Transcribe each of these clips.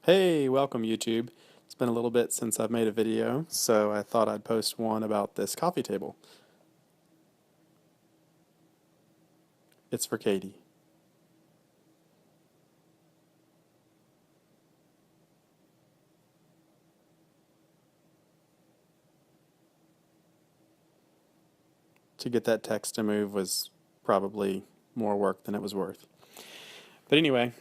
Hey, welcome YouTube. It's been a little bit since I've made a video, so I thought I'd post one about this coffee table. It's for Katie. To get that text to move was probably more work than it was worth. But anyway,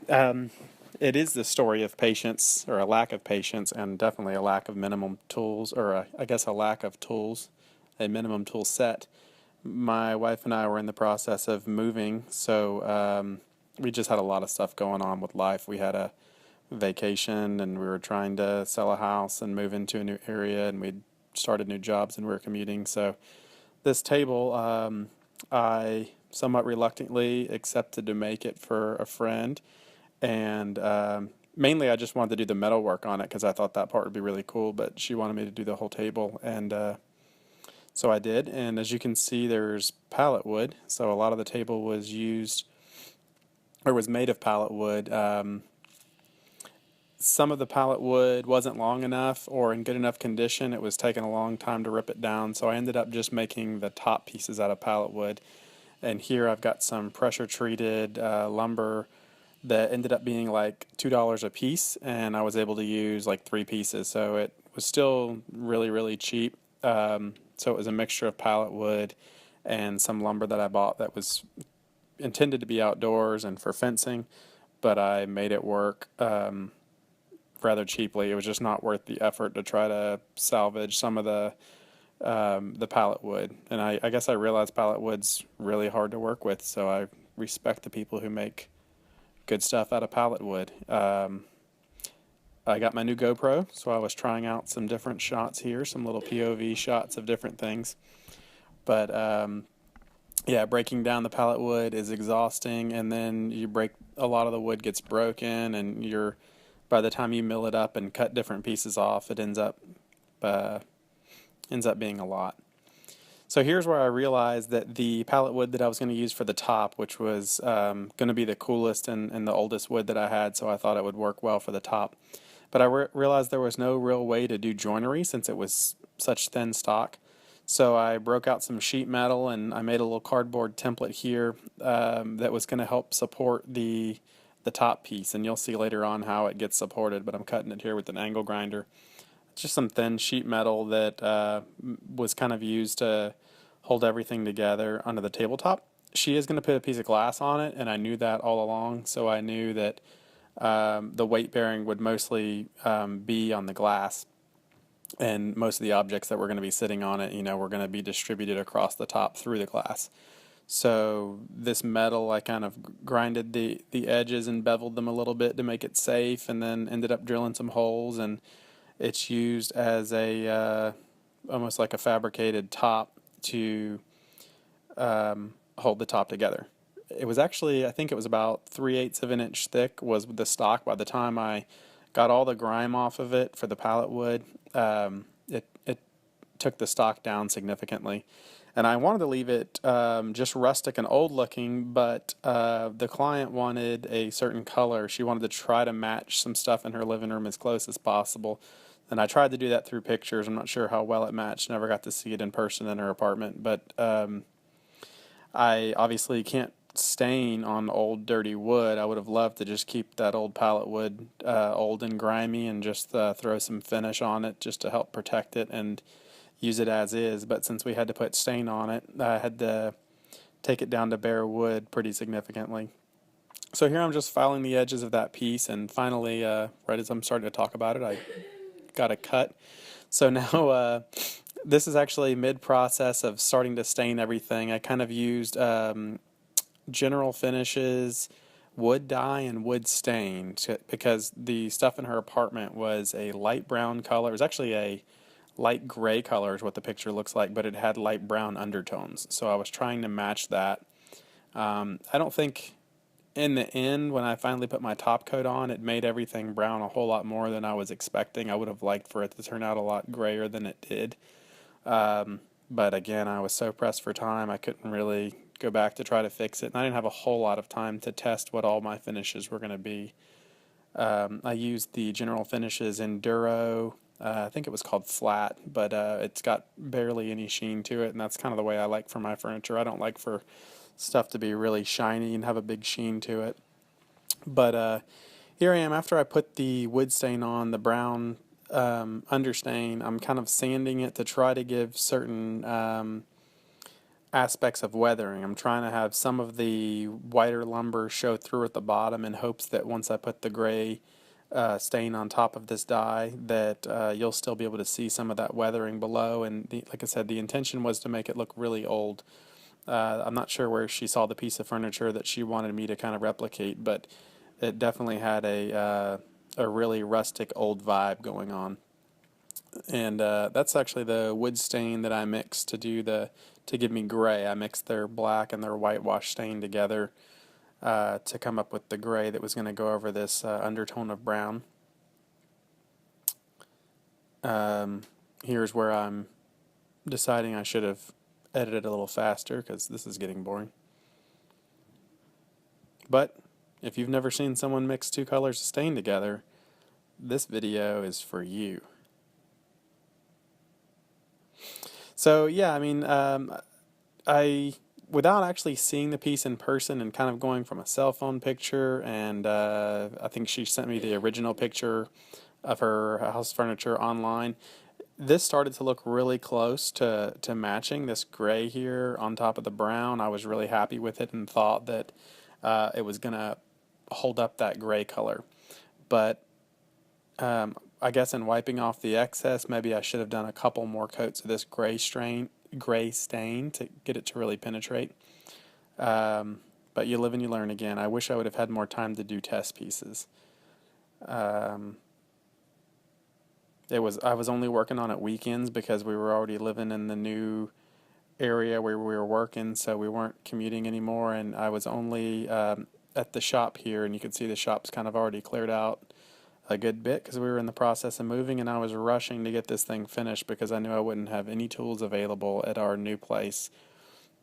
it is the story of patience, or a lack of patience, and definitely a lack of minimum tools, or I guess a lack of tools, a minimum tool set. My wife and I were in the process of moving, so we just had a lot of stuff going on with life. We had a vacation and we were trying to sell a house and move into a new area, and we'd started new jobs and we were commuting. So this table, I somewhat reluctantly accepted to make it for a friend, and mainly I just wanted to do the metal work on it because I thought that part would be really cool, but she wanted me to do the whole table, and so I did. And as you can see, there's pallet wood, so a lot of the table was used or was made of pallet wood. Some of the pallet wood wasn't long enough or in good enough condition. It was taking a long time to rip it down, so I ended up just making the top pieces out of pallet wood. And here I've got some pressure treated lumber that ended up being like $2 a piece, and I was able to use like 3 pieces, so it was still really cheap. So it was a mixture of pallet wood and some lumber that I bought that was intended to be outdoors and for fencing, but I made it work rather cheaply. It was just not worth the effort to try to salvage some of the pallet wood. And I guess I realized pallet wood's really hard to work with, so I respect the people who make good stuff out of pallet wood. I got my new GoPro, so I was trying out some different shots here, some little POV shots of different things. But yeah, breaking down the pallet wood is exhausting, and then a lot of the wood gets broken, and by the time you mill it up and cut different pieces off, it uh, ends up being a lot. So here's where I realized that the pallet wood that I was going to use for the top, which was going to be the coolest and the oldest wood that I had, so I thought it would work well for the top. But I realized there was no real way to do joinery since it was such thin stock. So I broke out some sheet metal and I made a little cardboard template here that was going to help support the top piece, and you'll see later on how it gets supported, but I'm cutting it here with an angle grinder. It's just some thin sheet metal that was kind of used to hold everything together under the tabletop. She is going to put a piece of glass on it, and I knew that all along, so I knew that the weight bearing would mostly be on the glass, and most of the objects that were going to be sitting on it, were going to be distributed across the top through the glass. So this metal, I kind of grinded the edges and beveled them a little bit to make it safe, and then ended up drilling some holes, and it's used as a almost like a fabricated top to hold the top together. It was actually, I think it was about 3/8 of an inch thick was the stock. By the time I got all the grime off of it for the pallet wood, it took the stock down significantly. And I wanted to leave it just rustic and old looking, but the client wanted a certain color. She wanted to try to match some stuff in her living room as close as possible. And I tried to do that through pictures. I'm not sure how well it matched. Never got to see it in person in her apartment. But I obviously can't stain on old dirty wood. I would have loved to just keep that old pallet wood old and grimy and just throw some finish on it just to help protect it and use it as is. But since we had to put stain on it, I had to take it down to bare wood pretty significantly. So here I'm just filing the edges of that piece, and finally, right as I'm starting to talk about it, I got a cut. So now this is actually mid-process of starting to stain everything. I kind of used general finishes, wood dye, and wood stain because the stuff in her apartment was a light brown color. It was actually a light gray color is what the picture looks like, but it had light brown undertones. So I was trying to match that. I don't think in the end, when I finally put my top coat on, it made everything brown a whole lot more than I was expecting. I would have liked for it to turn out a lot grayer than it did. But again, I was so pressed for time, I couldn't really go back to try to fix it. And I didn't have a whole lot of time to test what all my finishes were going to be. I used the General Finishes Enduro. I think it was called Flat, but it's got barely any sheen to it, and that's kind of the way I like for my furniture. I don't like for stuff to be really shiny and have a big sheen to it. But here I am after I put the wood stain on, the brown understain. I'm kind of sanding it to try to give certain aspects of weathering. I'm trying to have some of the whiter lumber show through at the bottom in hopes that once I put the gray stain on top of this die that you'll still be able to see some of that weathering below. And like I said, the intention was to make it look really old. I'm not sure where she saw the piece of furniture that she wanted me to kind of replicate, but it definitely had a really rustic old vibe going on. And that's actually the wood stain that I mixed to give me gray. I mixed their black and their whitewash stain together to come up with the gray that was going to go over this undertone of brown. Here's where I'm deciding I should have edited a little faster because this is getting boring. But if you've never seen someone mix two colors of stain together, this video is for you. So yeah, I mean, I without actually seeing the piece in person and kind of going from a cell phone picture, and I think she sent me the original picture of her house furniture online. This started to look really close to matching this gray here on top of the brown. I was really happy with it and thought that it was gonna hold up that gray color. But I guess in wiping off the excess, maybe I should have done a couple more coats of this gray stain to get it to really penetrate. But you live and you learn again. I wish I would have had more time to do test pieces. I was only working on it weekends because we were already living in the new area where we were working, so we weren't commuting anymore, and I was only at the shop here, and you can see the shop's kind of already cleared out a good bit because we were in the process of moving, and I was rushing to get this thing finished because I knew I wouldn't have any tools available at our new place.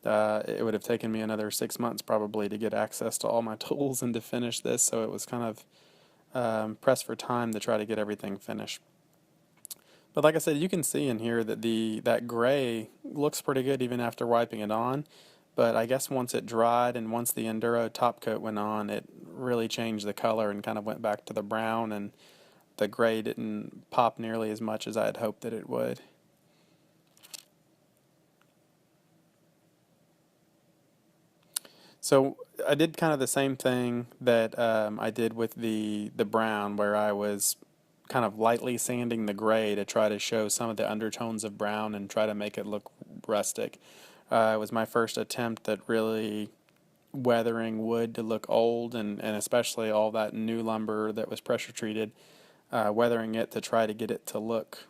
It would have taken me another 6 months probably to get access to all my tools and to finish this, so it was kind of pressed for time to try to get everything finished. But like I said, you can see in here that that gray looks pretty good even after wiping it on. But I guess once it dried and once the Enduro top coat went on, it really changed the color and kind of went back to the brown, and the gray didn't pop nearly as much as I had hoped that it would. So I did kind of the same thing that I did with the brown, where I was kind of lightly sanding the gray to try to show some of the undertones of brown and try to make it look rustic. It was my first attempt at really weathering wood to look old, and especially all that new lumber that was pressure treated, weathering it to try to get it to look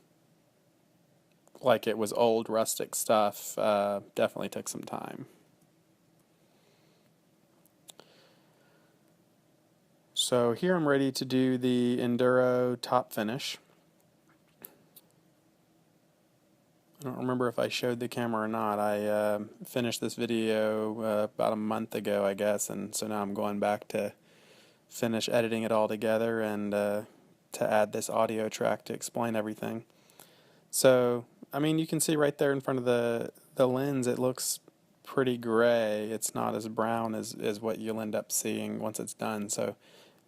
like it was old rustic stuff. Definitely took some time. So here I'm ready to do the Enduro top finish. I don't remember if I showed the camera or not. I finished this video about a month ago, I guess, and so now I'm going back to finish editing it all together and to add this audio track to explain everything. So, I mean, you can see right there in front of the lens, it looks pretty gray. It's not as brown as what you'll end up seeing once it's done. So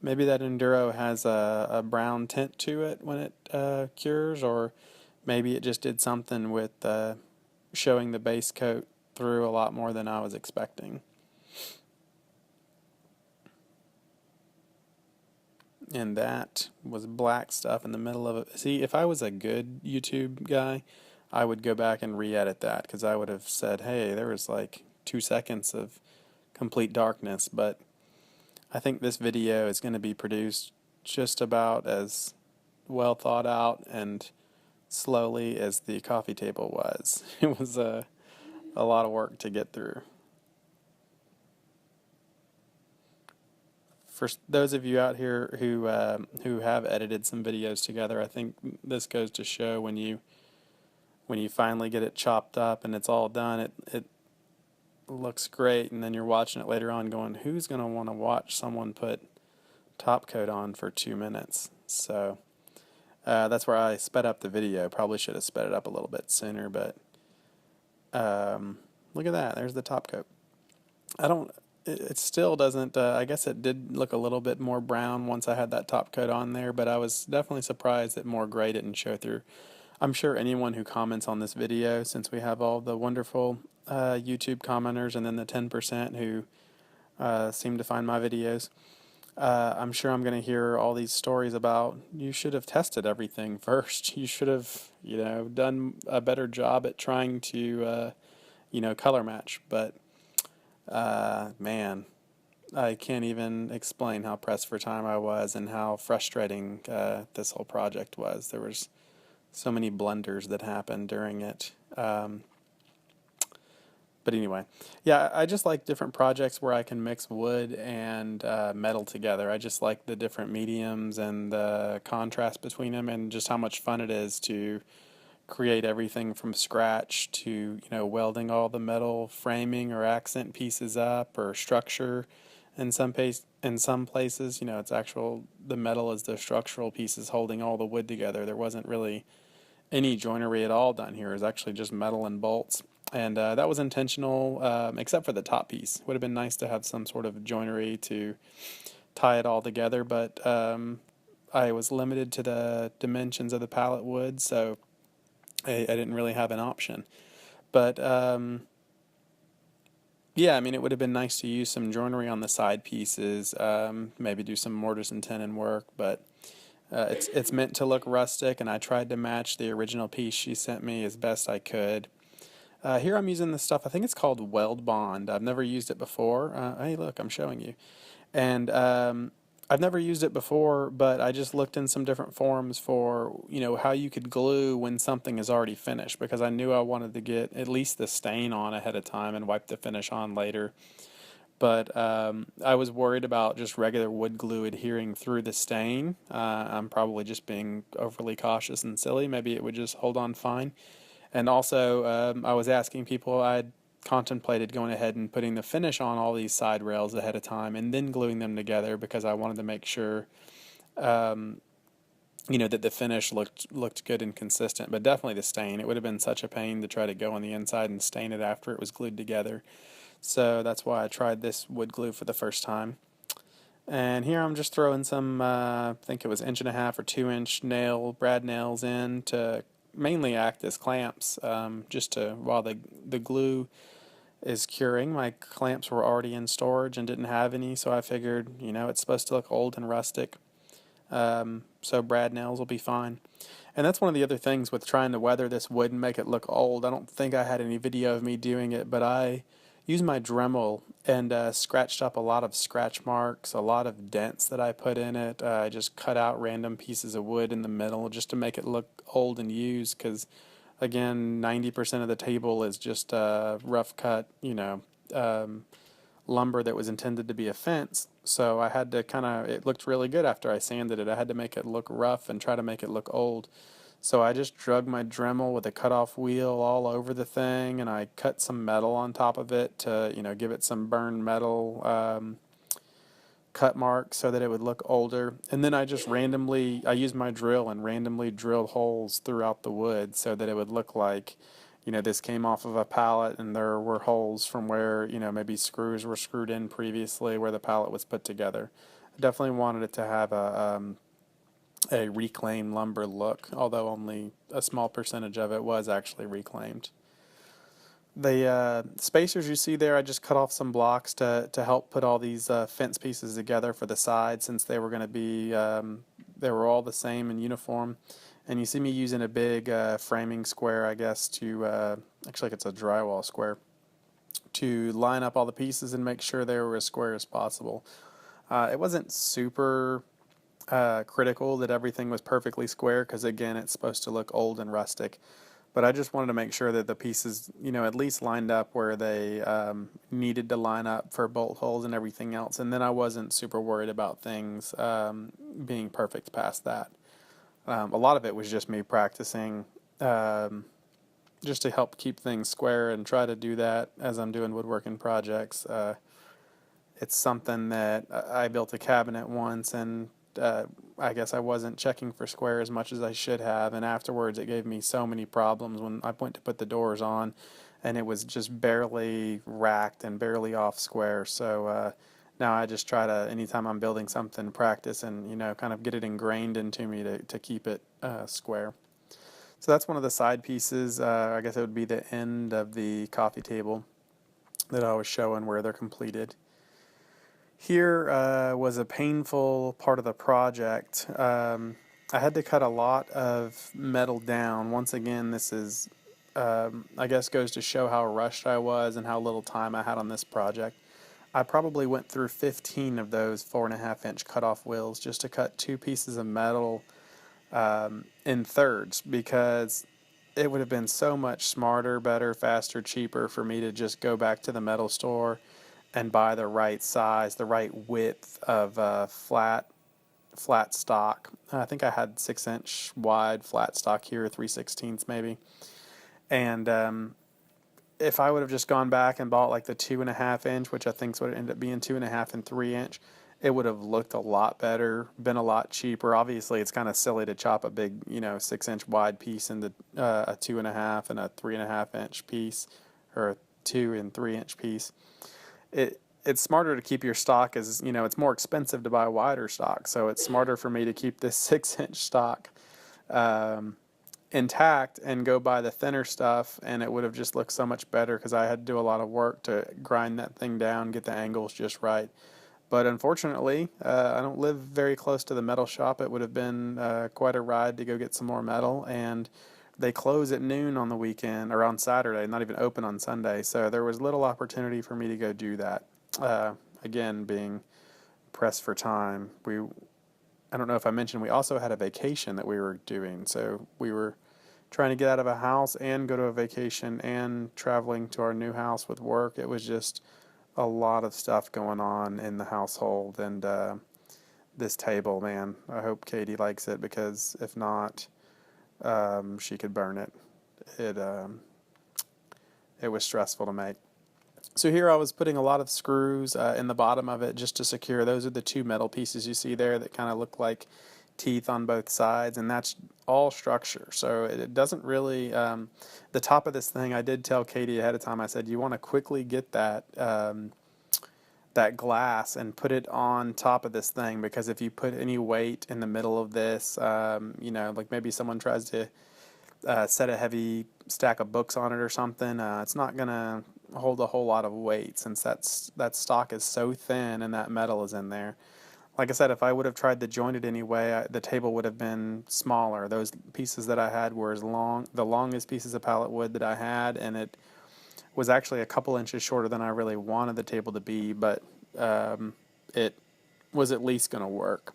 maybe that Enduro has a brown tint to it when it cures, or maybe it just did something with showing the base coat through a lot more than I was expecting. And that was black stuff in the middle of it. See, if I was a good YouTube guy, I would go back and re-edit that, because I would have said, hey, there was like 2 seconds of complete darkness. But I think this video is going to be produced just about as well thought out and slowly as the coffee table was. It was a lot of work to get through. For those of you out here who have edited some videos together, I think this goes to show when you finally get it chopped up and it's all done, it looks great, and then you're watching it later on going, who's going to want to watch someone put top coat on for 2 minutes. So that's where I sped up the video. Probably should have sped it up a little bit sooner, but look at that. There's the top coat. I don't. It still doesn't. I guess it did look a little bit more brown once I had that top coat on there, but I was definitely surprised that more gray didn't show through. I'm sure anyone who comments on this video, since we have all the wonderful YouTube commenters and then the 10% who seem to find my videos, I'm sure I'm going to hear all these stories about you should have tested everything first. You should have, done a better job at trying to, color match. But man, I can't even explain how pressed for time I was and how frustrating this whole project was. There was so many blunders that happened during it. But anyway, yeah, I just like different projects where I can mix wood and metal together. I just like the different mediums and the contrast between them, and just how much fun it is to create everything from scratch to, welding all the metal framing or accent pieces up or structure. In some places, it's actual, the metal is the structural pieces holding all the wood together. There wasn't really any joinery at all done here. It was actually just metal and bolts. And that was intentional, except for the top piece. Would have been nice to have some sort of joinery to tie it all together, but I was limited to the dimensions of the pallet wood, so I didn't really have an option. But yeah, I mean, it would have been nice to use some joinery on the side pieces, maybe do some mortise and tenon work, but it's meant to look rustic, and I tried to match the original piece she sent me as best I could. Here I'm using this stuff, I think it's called Weld Bond. I've never used it before. Hey, look, I'm showing you. And I've never used it before, but I just looked in some different forums for, how you could glue when something is already finished, because I knew I wanted to get at least the stain on ahead of time and wipe the finish on later. But I was worried about just regular wood glue adhering through the stain. I'm probably just being overly cautious and silly. Maybe it would just hold on fine. And also, I was asking people, I'd contemplated going ahead and putting the finish on all these side rails ahead of time and then gluing them together, because I wanted to make sure, that the finish looked good and consistent. But definitely the stain. It would have been such a pain to try to go on the inside and stain it after it was glued together. So that's why I tried this wood glue for the first time. And here I'm just throwing some, I think it was 1.5 or 2-inch brad nails in to mainly act as clamps, just to, while the glue is curing. My clamps were already in storage and didn't have any, so I figured, it's supposed to look old and rustic, so brad nails will be fine. And that's one of the other things with trying to weather this wood and make it look old. I don't think I had any video of me doing it, but I used my Dremel and scratched up a lot of scratch marks, a lot of dents that I put in it. I just cut out random pieces of wood in the middle just to make it look old and used, because again, 90% of the table is just rough cut, lumber that was intended to be a fence. So I had to it looked really good after I sanded it. I had to make it look rough and try to make it look old. So I just drug my Dremel with a cut-off wheel all over the thing, and I cut some metal on top of it to, give it some burned metal cut marks so that it would look older. And then I used my drill and randomly drilled holes throughout the wood so that it would look like, this came off of a pallet and there were holes from where, maybe screws were screwed in previously where the pallet was put together. I definitely wanted it to have a reclaimed lumber look, although only a small percentage of it was actually reclaimed. The spacers you see there, I just cut off some blocks to help put all these fence pieces together for the side, since they were going to be, they were all the same and uniform. And you see me using a big framing square, I guess, to, actually it's a drywall square, to line up all the pieces and make sure they were as square as possible. It wasn't super critical that everything was perfectly square, because again, it's supposed to look old and rustic. But I just wanted to make sure that the pieces, at least lined up where they needed to line up for bolt holes and everything else. And then I wasn't super worried about things being perfect past that. A lot of it was just me practicing just to help keep things square and try to do that as I'm doing woodworking projects. It's something that I built a cabinet once, and I guess I wasn't checking for square as much as I should have, and afterwards it gave me so many problems when I went to put the doors on, and it was just barely racked and barely off square. So now I just try to, anytime I'm building something, practice and kind of get it ingrained into me to keep it square. So that's one of the side pieces. I guess it would be the end of the coffee table that I was showing where they're completed. Here was a painful part of the project. I had to cut a lot of metal down. Once again, this is, I guess, goes to show how rushed I was and how little time I had on this project. I probably went through 15 of those 4.5-inch cutoff wheels just to cut two pieces of metal in thirds, because it would have been so much smarter, better, faster, cheaper for me to just go back to the metal store and buy the right size, the right width of flat stock. I think I had 6-inch wide flat stock here, 3/16 maybe. And if I would have just gone back and bought like the 2.5-inch, which I think is what it ended up being, 2.5 and 3-inch, it would have looked a lot better, been a lot cheaper. Obviously, it's kind of silly to chop a big, 6-inch wide piece into a 2.5 and a 3.5-inch piece, or a 2 and 3-inch piece. It's smarter to keep your stock, as it's more expensive to buy wider stock, so it's smarter for me to keep this 6-inch stock intact and go buy the thinner stuff, and it would have just looked so much better because I had to do a lot of work to grind that thing down, get the angles just right. But unfortunately, I don't live very close to the metal shop. It would have been quite a ride to go get some more metal, and they close at noon on the weekend, or on Saturday, not even open on Sunday, so there was little opportunity for me to go do that. Again, being pressed for time. I don't know if I mentioned, we also had a vacation that we were doing, so we were trying to get out of a house and go to a vacation and traveling to our new house with work. It was just a lot of stuff going on in the household, and this table, man, I hope Katie likes it, because if not, she could burn it. It was stressful to make. So here I was putting a lot of screws in the bottom of it just to secure. Those are the two metal pieces you see there that kind of look like teeth on both sides, and that's all structure. So it doesn't really, the top of this thing, I did tell Katie ahead of time, I said, you want to quickly get that that glass and put it on top of this thing, because if you put any weight in the middle of this, like maybe someone tries to set a heavy stack of books on it or something, it's not going to hold a whole lot of weight, since that stock is so thin and that metal is in there. Like I said, if I would have tried to joint it anyway, the table would have been smaller. Those pieces that I had were the longest pieces of pallet wood that I had, and it was actually a couple inches shorter than I really wanted the table to be, but it was at least going to work.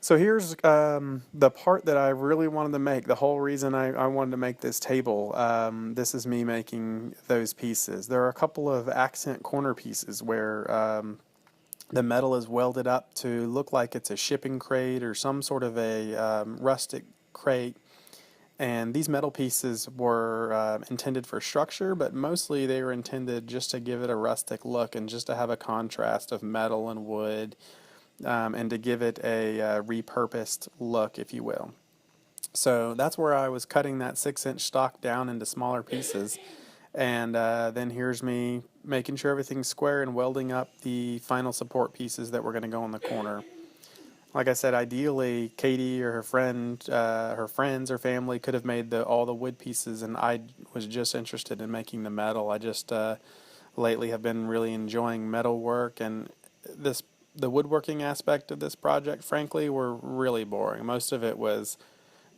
So here's the part that I really wanted to make, the whole reason I wanted to make this table. This is me making those pieces. There are a couple of accent corner pieces where the metal is welded up to look like it's a shipping crate or some sort of a rustic crate. And these metal pieces were intended for structure, but mostly they were intended just to give it a rustic look and just to have a contrast of metal and wood, and to give it a repurposed look, if you will. So that's where I was cutting that 6-inch stock down into smaller pieces. And then here's me making sure everything's square and welding up the final support pieces that were going to go in the corner. Like I said, ideally, Katie or her friends or family could have made all the wood pieces, and I was just interested in making the metal. I just lately have been really enjoying metal work, and the woodworking aspect of this project, frankly, were really boring. Most of it was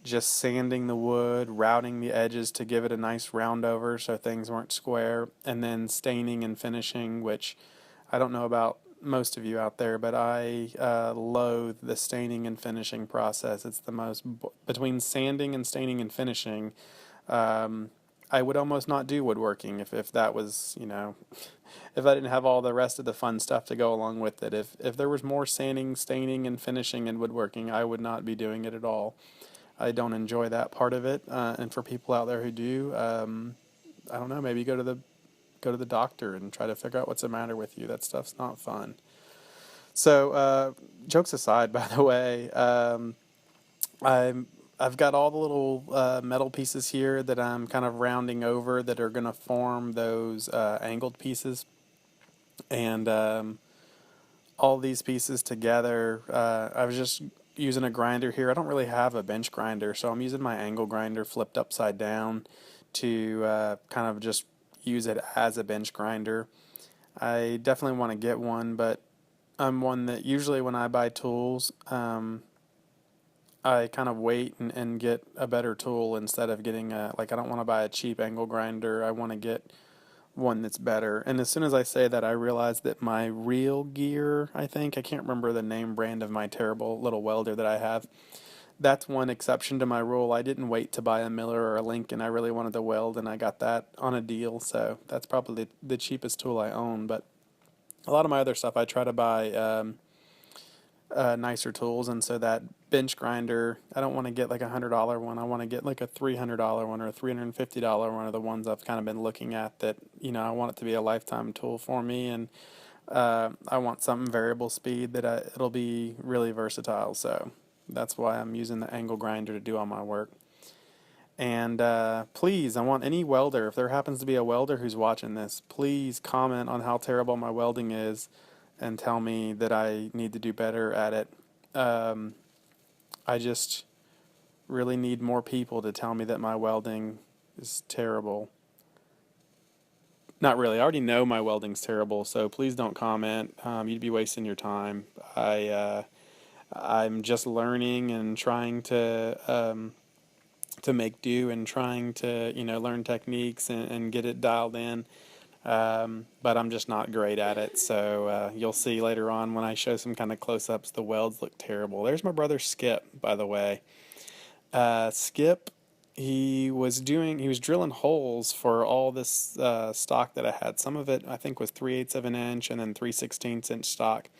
just sanding the wood, routing the edges to give it a nice round over so things weren't square, and then staining and finishing, which I don't know about most of you out there, but I loathe the staining and finishing process. It's the most, between sanding and staining and finishing, I would almost not do woodworking if that was, if I didn't have all the rest of the fun stuff to go along with it. If there was more sanding, staining, and finishing in woodworking, I would not be doing it at all. I don't enjoy that part of it, and for people out there who do, I don't know, maybe go to the go to the doctor and try to figure out what's the matter with you. That stuff's not fun. So, jokes aside, by the way, I'm I've got all the little metal pieces here that I'm kind of rounding over that are going to form those angled pieces, and all these pieces together. I was just using a grinder here. I don't really have a bench grinder, so I'm using my angle grinder flipped upside down to kind of just use it as a bench grinder. I definitely want to get one, but I'm one that usually when I buy tools, I kind of wait and get a better tool instead of getting like I don't want to buy a cheap angle grinder. I want to get one that's better. And as soon as I say that, I realize that my real gear, I can't remember the name brand of my terrible little welder that I have. That's one exception to my rule. I didn't wait to buy a Miller or a Lincoln. I really wanted to weld, and I got that on a deal. So that's probably the cheapest tool I own. But a lot of my other stuff, I try to buy nicer tools, and so that bench grinder, I don't want to get like $100 one. I want to get like a $300 one or a $350 one, of the ones I've kind of been looking at that, I want it to be a lifetime tool for me, and I want something variable speed that it'll be really versatile. So that's why I'm using the angle grinder to do all my work. And please, I want any welder, if there happens to be a welder who's watching this, please comment on how terrible my welding is and tell me that I need to do better at it. I just really need more people to tell me that my welding is terrible. Not really. I already know my welding's terrible, so please don't comment. You'd be wasting your time. I'm just learning and trying to make do and trying to learn techniques and get it dialed in. But I'm just not great at it, so you'll see later on when I show some kind of close-ups, the welds look terrible. There's my brother Skip, by the way. Skip, he was drilling holes for all this stock that I had. Some of it I think was 3/8 of an inch and then 3/16 inch stock,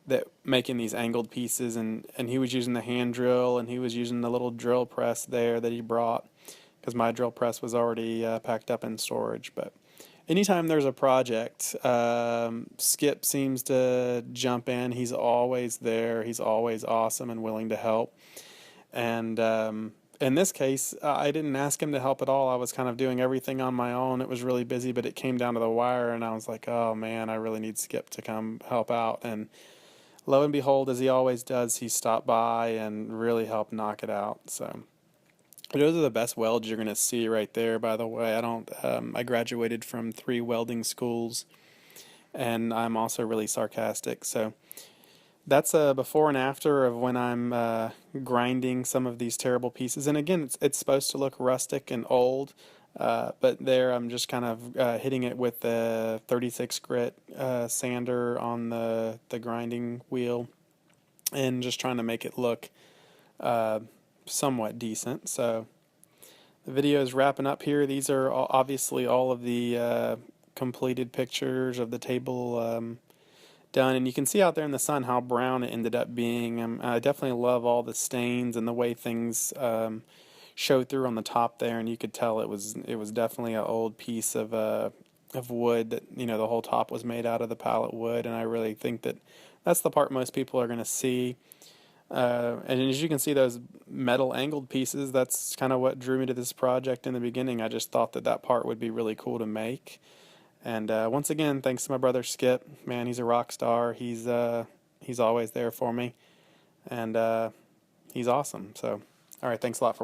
that making these angled pieces, and he was using the hand drill, and he was using the little drill press there that he brought, because my drill press was already packed up in storage. But anytime there's a project, Skip seems to jump in. He's always there. He's always awesome and willing to help. And in this case, I didn't ask him to help at all. I was kind of doing everything on my own. It was really busy, but it came down to the wire, and I was like, oh man, I really need Skip to come help out. And lo and behold, as he always does, he stopped by and really helped knock it out. So those are the best welds you're going to see right there, by the way. I graduated from 3 welding schools, and I'm also really sarcastic. So that's a before and after of when I'm grinding some of these terrible pieces. And again, it's supposed to look rustic and old, but there I'm just kind of hitting it with the 36 grit sander on the grinding wheel, and just trying to make it look somewhat decent. So the video is wrapping up here. These are obviously all of the completed pictures of the table done, and you can see out there in the sun how brown it ended up being. I definitely love all the stains and the way things showed through on the top there, and you could tell it was definitely an old piece of wood that the whole top was made out of the pallet wood, and I really think that that's the part most people are going to see. And as you can see, those metal angled pieces, that's kind of what drew me to this project in the beginning. I just thought that part would be really cool to make. And once again, thanks to my brother Skip. Man, he's a rock star. He's always there for me, and he's awesome. So, all right, thanks a lot for watching.